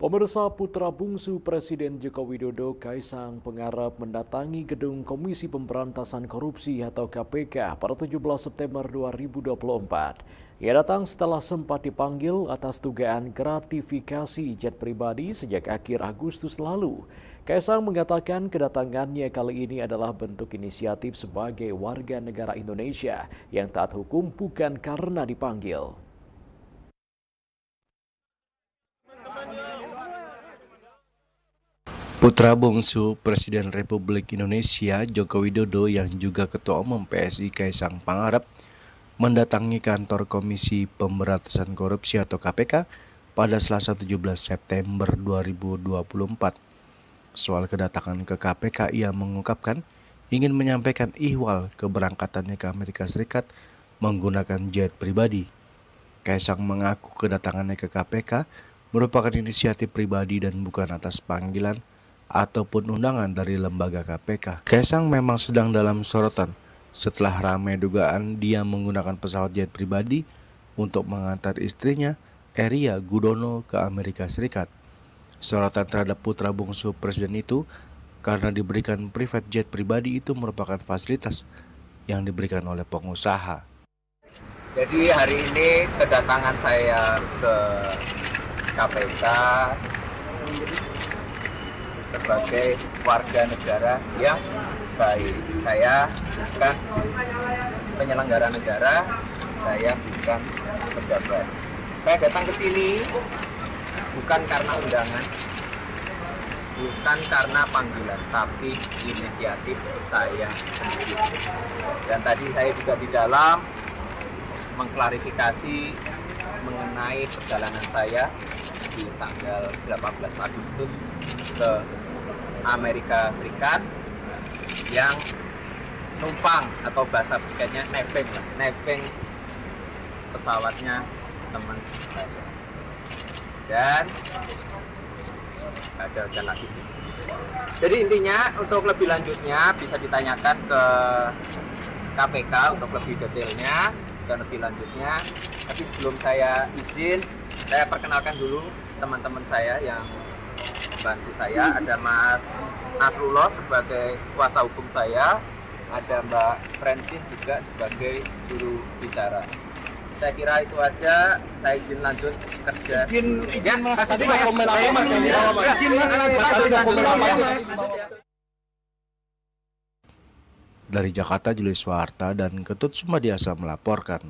Pemirsa, putra bungsu Presiden Joko Widodo, Kaisang Pangarep mendatangi gedung Komisi Pemberantasan Korupsi atau KPK pada 17 September 2024. Ia datang setelah sempat dipanggil atas dugaan gratifikasi jet pribadi sejak akhir Agustus lalu. Kaisang mengatakan kedatangannya kali ini adalah bentuk inisiatif sebagai warga negara Indonesia yang taat hukum bukan karena dipanggil. Putra bungsu Presiden Republik Indonesia Joko Widodo yang juga Ketua Umum PSI Kaisang Pangarep mendatangi kantor Komisi Pemberantasan Korupsi atau KPK pada Selasa 17 September 2024. Soal kedatangan ke KPK, ia mengungkapkan ingin menyampaikan ihwal keberangkatannya ke Amerika Serikat menggunakan jet pribadi. Kaisang mengaku kedatangannya ke KPK merupakan inisiatif pribadi dan bukan atas panggilan ataupun undangan dari lembaga KPK. Kaisang memang sedang dalam sorotan setelah ramai dugaan dia menggunakan pesawat jet pribadi untuk mengantar istrinya, Eria Gudono, ke Amerika Serikat. Sorotan terhadap putra bungsu presiden itu karena diberikan private jet pribadi itu merupakan fasilitas yang diberikan oleh pengusaha. Jadi hari ini kedatangan saya ke KPK sebagai warga negara yang baik. Saya bukan penyelenggara negara, saya bukan pejabat. Saya datang ke sini bukan karena undangan, bukan karena panggilan, tapi inisiatif saya sendiri. Dan tadi saya juga di dalam mengklarifikasi mengenai perjalanan saya di tanggal 18 Agustus ke Amerika Serikat yang numpang atau bahasa pikirnya nebeng pesawatnya teman saya. Dan ada hujan lagi sih. Jadi intinya untuk lebih lanjutnya bisa ditanyakan ke KPK untuk lebih detailnya dan lebih lanjutnya. Tapi sebelum saya izin, saya perkenalkan dulu teman-teman saya yang bantu saya. Ada Mas Nasrullah sebagai kuasa hukum saya, ada Mbak Francine juga sebagai juru bicara. Saya kira itu aja. Saya izin lanjut kerja. Izin Mas. Dari Jakarta, Julius Suharta dan Ketut Sumadiasa melaporkan.